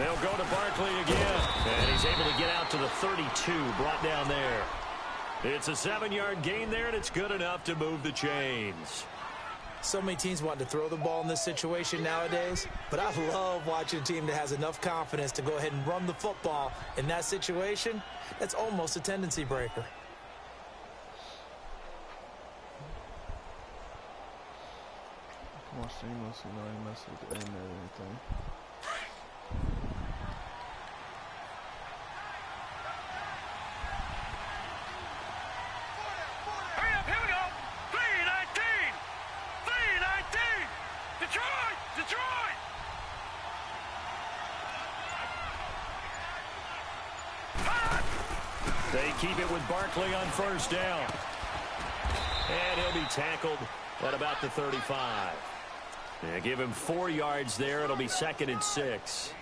They'll go to Barkley again. And he's able to get out to the 32, brought down there. It's a 7-yard gain there, and it's good enough to move the chains. So many teams want to throw the ball in this situation nowadays, but I love watching a team that has enough confidence to go ahead and run the football in that situation. That's almost a tendency breaker. Come on, seamless, you know, he messed with the end and everything. Hurry up, here we go. 3-19. 3-19. Detroit, Detroit. They keep it with Barkley on first down. And he'll be tackled at about the 35. Give him 4 yards there. It'll be 2nd and 6.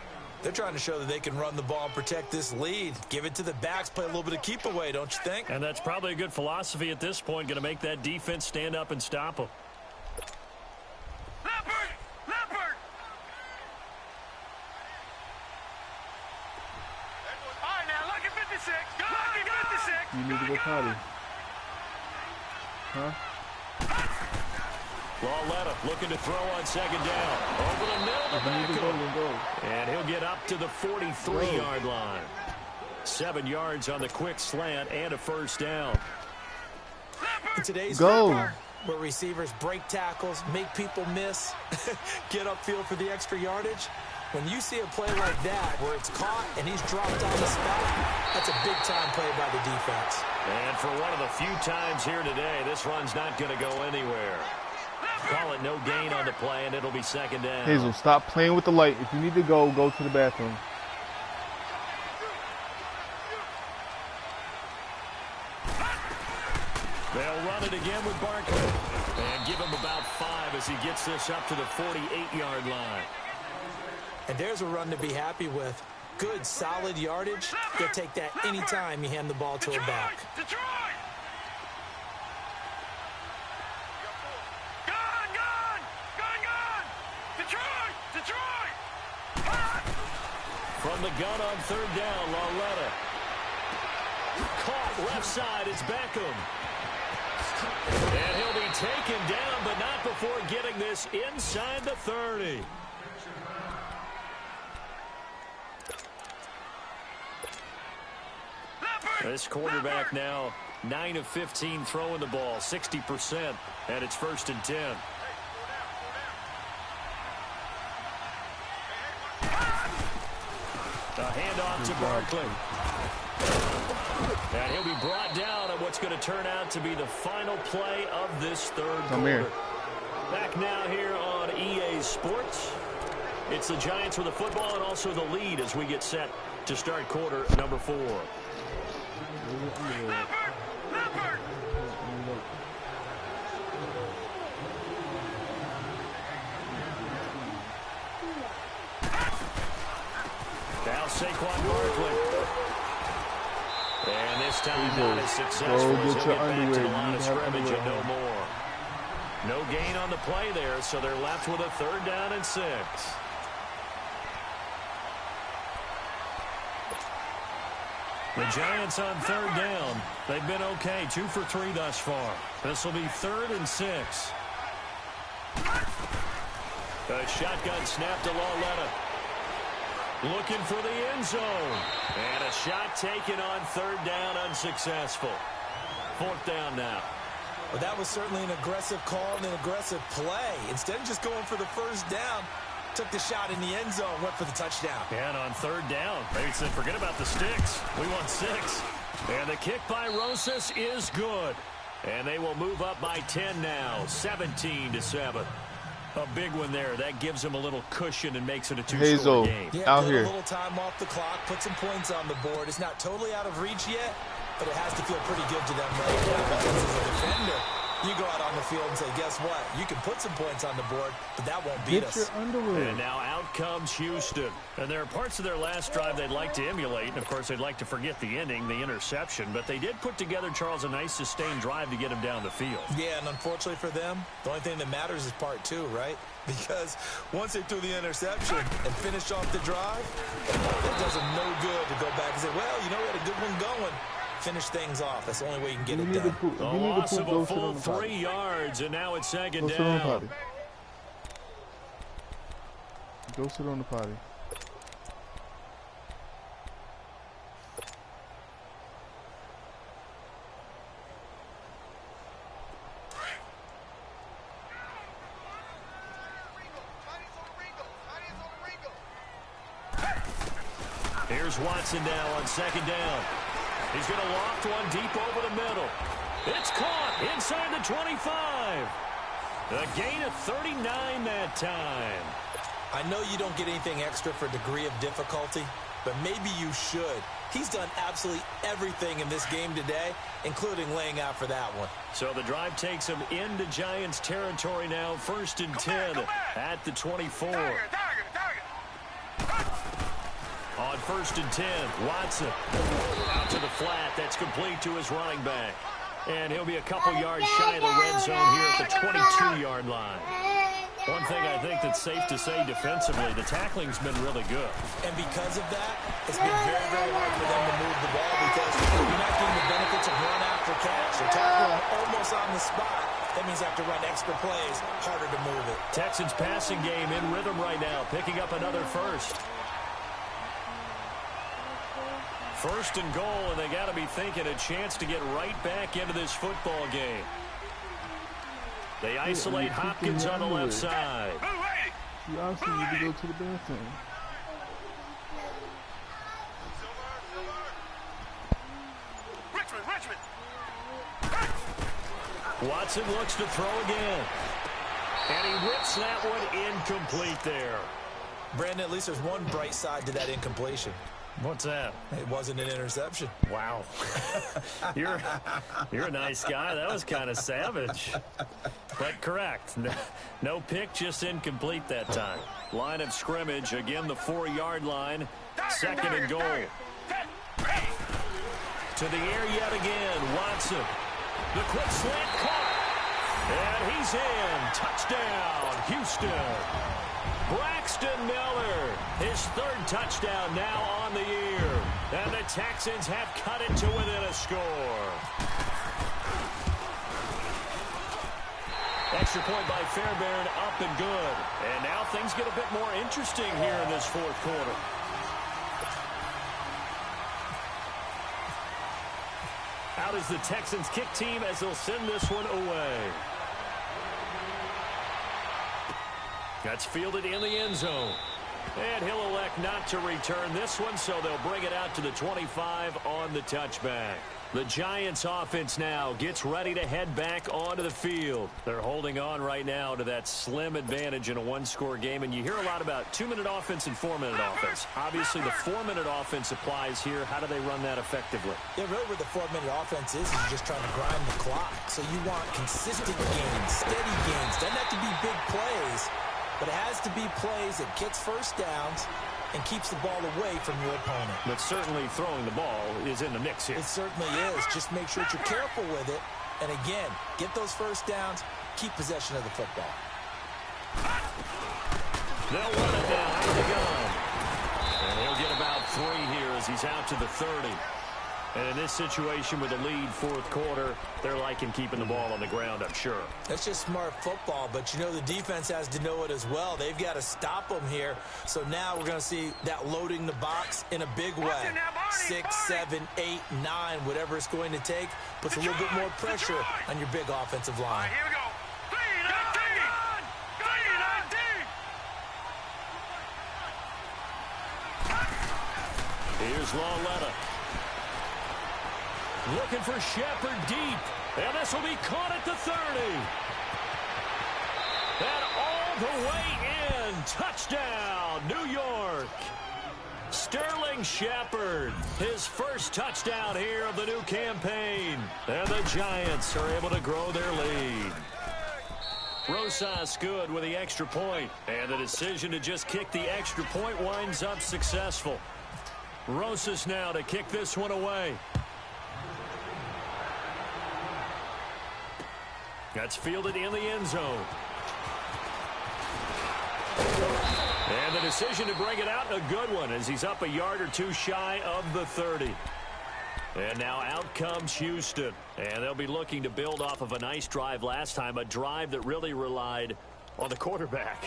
They're trying to show that they can run the ball and protect this lead. Give it to the backs, play a little bit of keep away, don't you think? And that's probably a good philosophy at this point. Going to make that defense stand up and stop them. Leopard, Leopard. All right, now look at 56. Look at 56. You need to go potty. Huh? Lauletta looking to throw on 2nd down. Over the middle to Beckham. And he'll get up to the 43-yard line. 7 yards on the quick slant and a first down. In today's Go. football, where receivers break tackles, make people miss, get upfield for the extra yardage, when you see a play like that where it's caught and he's dropped on the spot, that's a big-time play by the defense. And for one of the few times here today, this run's not going to go anywhere. Call it no gain on the play, and it'll be 2nd down. Hazel, stop playing with the light. If you need to go to the bathroom. They'll run it again with Barkley. And give him about 5 as he gets this up to the 48-yard line. And there's a run to be happy with. Good, solid yardage. You'll take that any time you hand the ball to a back. Detroit. Gone. Detroit, Detroit. From the gun on 3rd down, Lauletta. Caught left side, it's Beckham. And he'll be taken down, but not before getting this inside the 30. This quarterback now 9 of 15 throwing the ball, 60%, and it's 1st and 10. A handoff to Barkley. And he'll be brought down on what's going to turn out to be the final play of this 3rd quarter. Here. Back now here on EA Sports. It's the Giants with the football and also the lead as we get set to start quarter number 4. Leopard. Now Saquon Barkley. And this time not as successful as he'll get back to the line of scrimmage and no more. No gain on the play there, so they're left with a 3rd down and 6. The Giants on 3rd down. They've been okay, 2 for 3 thus far. This will be 3rd and 6. A shotgun snap to Lauletta. Looking for the end zone. And a shot taken on 3rd down, unsuccessful. 4th down now. Well, that was certainly an aggressive call and an aggressive play. Instead of just going for the first down, took the shot in the end zone, went for the touchdown. And on 3rd down, they said, forget about the sticks. We want 6. And the kick by Rosas is good. And they will move up by 10 now, 17-7. A big one there. That gives them a little cushion and makes it a 2-score game. Yeah, out here. A little time off the clock, put some points on the board. It's not totally out of reach yet, but it has to feel pretty good to them right now because as a defender, you go out on the field and say, guess what? You can put some points on the board, but that won't beat us. Get your underwear. And now out comes Houston. And there are parts of their last drive they'd like to emulate. And, of course, they'd like to forget the ending, the interception. But they did put together, Charles, a nice sustained drive to get him down the field. Yeah, and unfortunately for them, the only thing that matters is part two, right? Because once they threw the interception and finished off the drive, it does them no good to go back and say, well, you know, we had a good one going. Finish things off. That's the only way you can get it done. A loss of a full 3 yards, and now it's second down. Go sit on the potty. Here's Watson now on second down. He's going to loft one deep over the middle. It's caught inside the 25. A gain of 39 that time. I know you don't get anything extra for degree of difficulty, but maybe you should. He's done absolutely everything in this game today, including laying out for that one. So the drive takes him into Giants territory now. 1st and 10 at the 24. On 1st and 10, Watson out to the flat. That's complete to his running back. And he'll be a couple yards shy of the red zone here at the 22-yard line. One thing I think that's safe to say defensively, the tackling's been really good. And because of that, it's been very, very hard for them to move the ball because you're not getting the benefits of run after catch. They're tackling almost on the spot. That means they have to run extra plays, harder to move it. Texans passing game in rhythm right now, picking up another first. 1st and goal, and they got to be thinking a chance to get right back into this football game. They isolate Hopkins on the left side. You obviously need to go to the bathroom. Watson looks to throw again. And he rips that one incomplete there. Brandon, at least there's one bright side to that incompletion. What's that? It wasn't an interception. Wow. You're a nice guy. That was kind of savage. But correct. No pick, just incomplete that time. Line of scrimmage, again the 4-yard line. 2nd and goal. To the air yet again, Watson. The quick slant caught. And he's in. Touchdown, Houston. Braxton Miller, his 3rd touchdown now on the year. And the Texans have cut it to within a score. Extra point by Fairbairn, up and good. And now things get a bit more interesting here in this 4th quarter. Out is the Texans kick team as they'll send this one away. That's fielded in the end zone. And he'll elect not to return this one, so they'll bring it out to the 25 on the touchback. The Giants offense now gets ready to head back onto the field. They're holding on right now to that slim advantage in a 1-score game, and you hear a lot about 2-minute offense and 4-minute offense. Obviously, the 4-minute offense applies here. How do they run that effectively? Yeah, really where the 4-minute offense is you're just trying to grind the clock. So you want consistent gains, steady gains. Doesn't have to be big plays, but it has to be plays that gets first downs and keeps the ball away from your opponent. But certainly throwing the ball is in the mix here. It certainly is. Just make sure that you're careful with it. And again, get those first downs, keep possession of the football. They'll run it down out of the gun. And he'll get about 3 here as he's out to the 30. And in this situation with the lead 4th quarter, they're liking keeping the ball on the ground, I'm sure. That's just smart football, but you know the defense has to know it as well. They've got to stop them here. So now we're going to see that loading the box in a big way. 6, 7, 8, 9, whatever it's going to take, puts a little bit more pressure on your big offensive line. All right, here we go. 3-19. Here's Lauletta. Looking for Shepard deep. And this will be caught at the 30. And all the way in. Touchdown, New York. Sterling Shepard, his first touchdown here of the new campaign. And the Giants are able to grow their lead. Rosas good with the extra point. And the decision to just kick the extra point winds up successful. Rosas now to kick this one away. That's fielded in the end zone. And the decision to bring it out, a good one, as he's up a yard or two shy of the 30. And now out comes Houston. And they'll be looking to build off of a nice drive last time, a drive that really relied on the quarterback.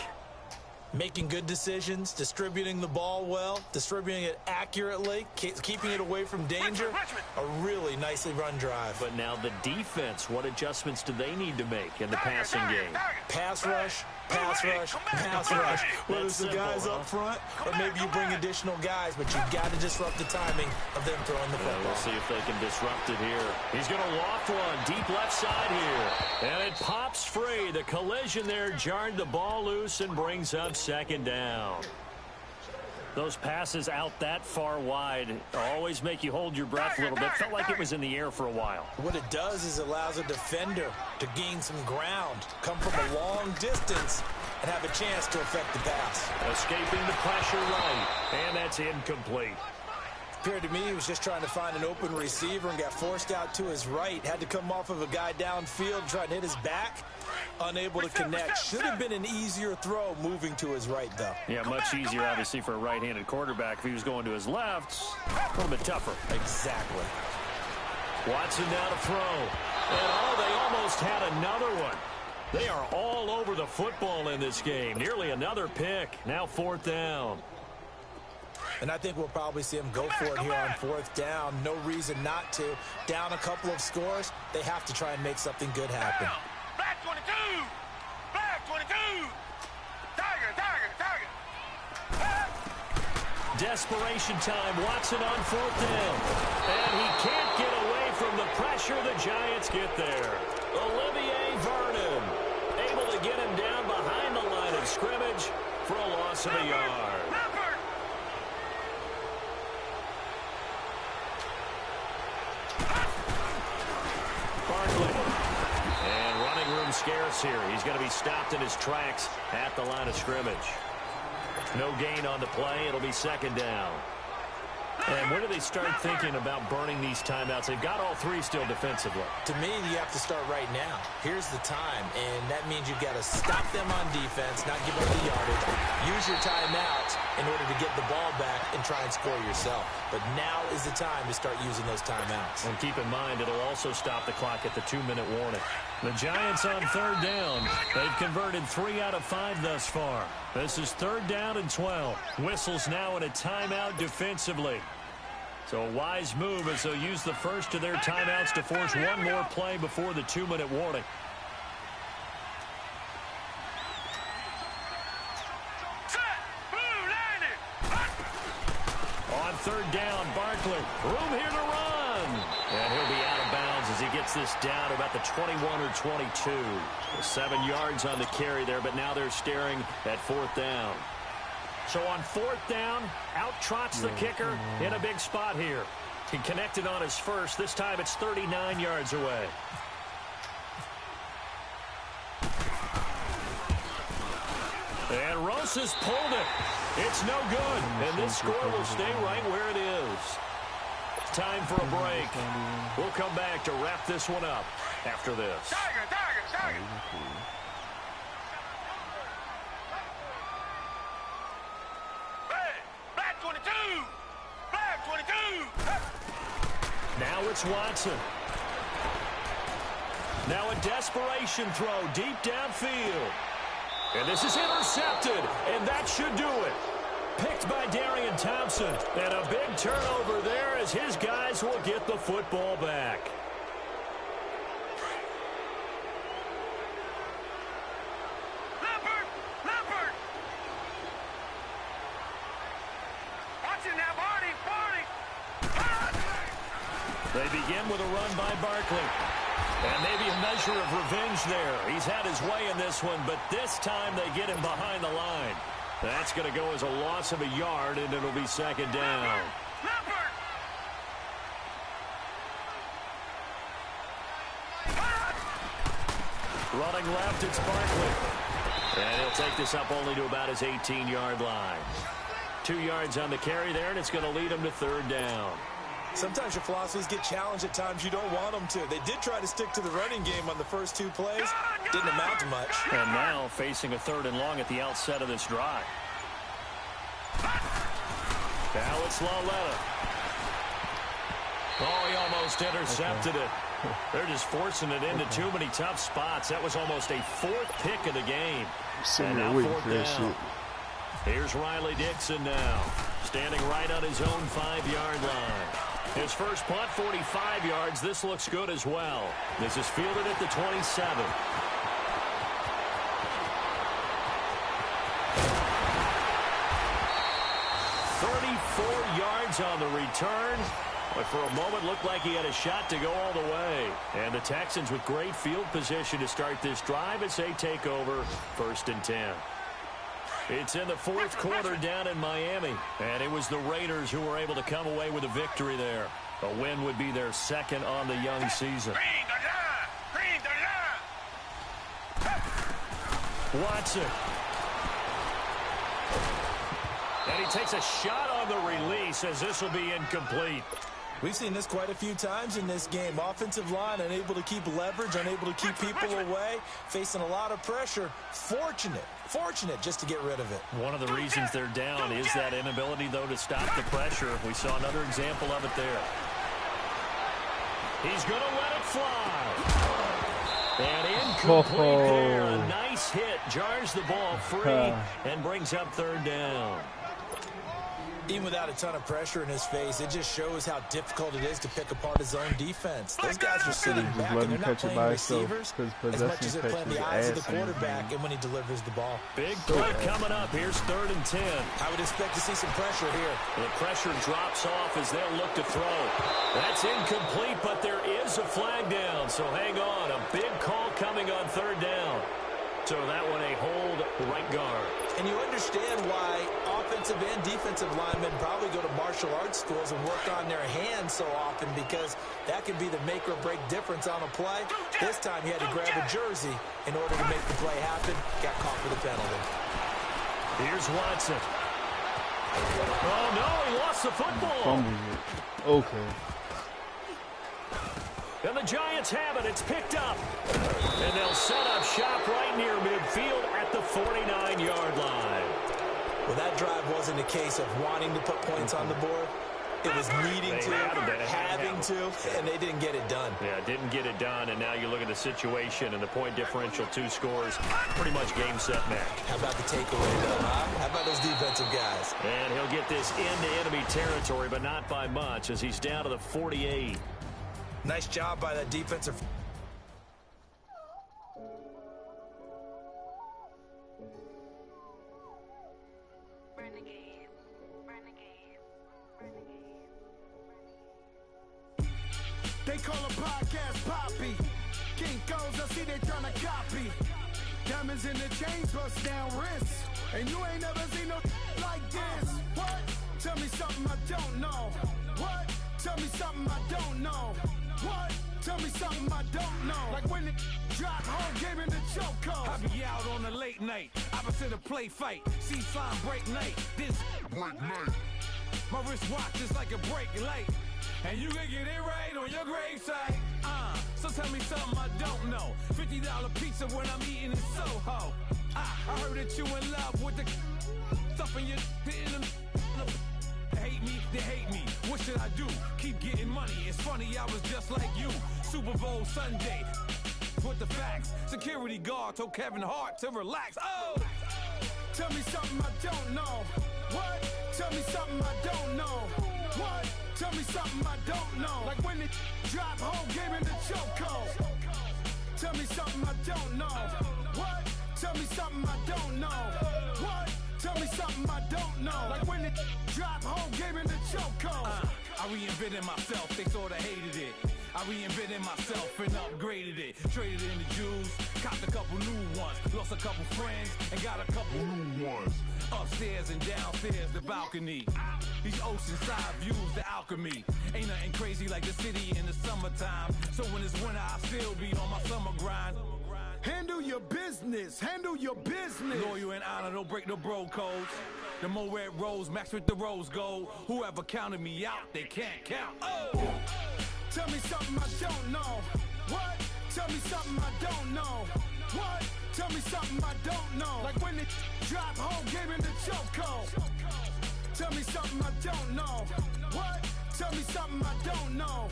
Making good decisions, distributing the ball well, distributing it accurately, keeping it away from danger. A really nicely run drive. But now the defense, what adjustments do they need to make in the passing game? Pass rush, pass rush, pass rush. Whether it's the guys up front or maybe you bring additional guys, but you've got to disrupt the timing of them throwing the football. We'll see if they can disrupt it here. He's going to loft one deep left side here. And it pops free. The collision there jarred the ball loose and brings up second down. Those passes out that far wide always make you hold your breath a little bit. Felt like it was in the air for a while. What it does is allows a defender to gain some ground, come from a long distance, and have a chance to affect the pass. Escaping the pressure right, and that's incomplete. Appeared to me he was just trying to find an open receiver and got forced out to his right. Had to come off of a guy downfield, trying to hit his back. Unable to connect. Should have been an easier throw moving to his right, though. Yeah, much easier, obviously, for a right-handed quarterback. If he was going to his left, a little bit tougher. Exactly. Watson now to throw. And, they almost had another one. They are all over the football in this game. Nearly another pick. Now fourth down. And I think we'll probably see him go for it here on fourth down. No reason not to. Down a couple of scores, they have to try and make something good happen. Black 22! Black 22! Tiger, tiger, tiger! Desperation time. Watson on fourth down. And he can't get away from the pressure. The Giants get there. Olivier Vernon able to get him down behind the line of scrimmage for a loss of a yard. Barkley. And running room scarce here. He's going to be stopped in his tracks at the line of scrimmage. No gain on the play. It'll be second down. And when do they start thinking about burning these timeouts? They've got all three still defensively. To me, you have to start right now. Here's the time, and that means you've got to stop them on defense, not give up the yardage. Use your timeouts in order to get the ball back and try and score yourself. But now is the time to start using those timeouts. And keep in mind, it'll also stop the clock at the 2-minute warning. The Giants on third down. They've converted 3 out of 5 thus far. This is third down and 12. Whistles now in a timeout defensively. So a wise move as they'll use the first of their timeouts to force one more play before the 2-minute warning. On third down, Barkley. Room here to run. And he'll be out of bounds as he gets this down to about the 21 or 22. 7 yards on the carry there, but now they're staring at fourth down. So on fourth down, out trots the kicker in a big spot here. He connected on his first. This time it's 39 yards away. And Rosas pulled it. It's no good. And this score will stay right where it is. Time for a break. We'll come back to wrap this one up after this. Tiger, tiger, tiger! Black 22! Black 22! Now it's Watson. Now a desperation throw deep downfield. And this is intercepted, and that should do it. Picked by Darian Thompson. And a big turnover there as his guys will get the football back. Leopard! Leopard! Watch it now, Barney! Barney! They begin with a run by Barkley. And maybe a measure of revenge there. He's had his way in this one, but this time they get him behind the line. That's going to go as a loss of a yard, and it'll be second down. Leopard! Running left, it's Barkley. And he'll take this up only to about his 18-yard line. 2 yards on the carry there, and it's going to lead him to third down. Sometimes your philosophies get challenged at times you don't want them to. They did try to stick to the running game on the first 2 plays. Didn't amount to much. And now facing a 3rd and long at the outset of this drive. Now it's Lauletta. Oh, he almost intercepted it. They're just forcing it into too many tough spots. That was almost a 4th pick of the game. And now 4th down. Here's Riley Dixon now, standing right on his own 5-yard line. His first punt, 45 yards. This looks good as well. This is fielded at the 27. 34 yards on the return. But for a moment, looked like he had a shot to go all the way. And the Texans with great field position to start this drive as they take over 1st and 10. It's in the 4th quarter down in Miami. And it was the Raiders who were able to come away with a victory there. A win would be their 2nd on the young season. Watson. And he takes a shot on the release as this will be incomplete. We've seen this quite a few times in this game. Offensive line unable to keep leverage, unable to keep people away, facing a lot of pressure. Fortunate just to get rid of it. One of the reasons they're down is that inability, though, to stop the pressure. We saw another example of it there. He's going to let it fly. And incomplete there. A nice hit. Jars the ball free and brings up 3rd down. Even without a ton of pressure in his face, it just shows how difficult it is to pick apart his own defense. Those guys are sitting back and they're not playing receivers as much as they're playing the eyes of the quarterback and when he delivers the ball. Big play coming up. Here's 3rd and 10. I would expect to see some pressure here. The pressure drops off as they'll look to throw. That's incomplete, but there is a flag down, so hang on. A big call coming on 3rd down. So that one a hold right guard. And you understand why offensive and defensive linemen probably go to martial arts schools and work on their hands so often, because that can be the make or break difference on a play. This time he had to grab a jersey in order to make the play happen. Got caught for the penalty. Here's Watson. Oh, no, he lost the football. Okay. And the Giants have it. It's picked up. And they'll set up shop right near midfield at the 49-yard line. Well, that drive wasn't a case of wanting to put points on the board. It was needing to, having to, and they didn't get it done. Yeah, didn't get it done, and now you look at the situation and the point differential, 2 scores, pretty much game, set, match. How about the takeaway, though, huh? How about those defensive guys? And he'll get this into enemy territory, but not by much, as he's down to the 48. Nice job by that defensive. They call a podcast Poppy. Kinkos, I see they tryna copy. Diamonds in the chains, bust down wrists. And you ain't never seen no like this. What? Tell me something I don't know. What? Tell me something I don't know. What? Tell me something I don't know. Like when it drop, whole game in the chokehold. I be out on a late night, opposite a play fight. See sign break night, this break night. My wrist watch is like a break light. And you can get it right on your gravesite. So tell me something I don't know. $50 pizza when I'm eating in Soho. I heard that you in love with the stuff in your in them. Hate me, they hate me. What should I do? Keep getting money. It's funny, I was just like you. Super Bowl Sunday. With the facts. Security guard told Kevin Hart to relax. Oh! Tell me something I don't know. What? Tell me something I don't know. What? Tell me something I don't know. Like when it drop, whole game in the chokehold. Tell me something I don't know. What? Tell me something I don't know. What? Tell me something I don't know. Like when it drop, whole game in the chokehold. I reinvented myself, they sorta hated it. I reinvented myself and upgraded it. Traded in the Jews, copped a couple new ones. Lost a couple friends and got a couple new ones. Upstairs and downstairs, the balcony. These oceanside views, the alchemy. Ain't nothing crazy like the city in the summertime. So when it's winter, I still be on my summer grind. Hand your business. Handle your business. Loyal and honor, don't break the bro codes. The more red rose, max with the rose gold. Whoever counted me out, they can't count. Oh! Tell me something I don't know. What? Tell me something I don't know. What? Tell me something I don't know. Like when it drop home, gave him the chokehold. Tell me something I don't know. What? Tell me something I don't know.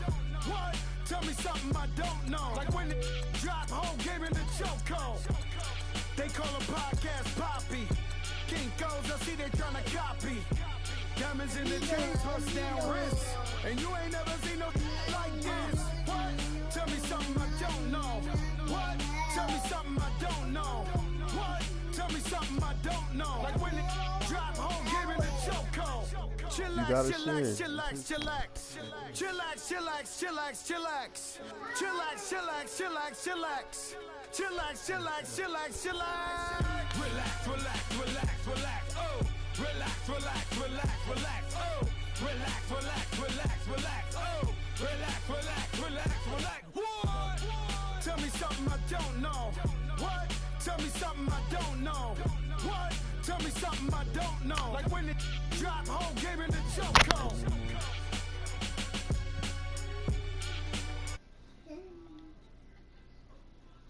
What? Tell me something I don't know. Like when it drop home, gave him the chokehold. They call a podcast Poppy. Kinkos, I see they tryna copy. Diamonds in the chains, bust down wrists. And you ain't never seen no like this. What? Tell me something I don't know. What? Tell me something I don't know. What? Tell me something I don't know. Like when it drop home, give him the chokehold. Chillax, chillax, chillax, chillax. Chillax, chillax, chillax, chillax. Chillax, chillax, chillax, chillax. Chillax, chillax, chillax, chillax. Relax, relax, relax, relax. Oh! Relax, relax, relax, relax. Oh! Relax, relax, relax, relax. Oh! Relax, relax, relax, relax. What? Tell me something I don't know. What? Tell me something I don't know. What? Tell me something I don't know. Like when it drop home, gave him the chokehold.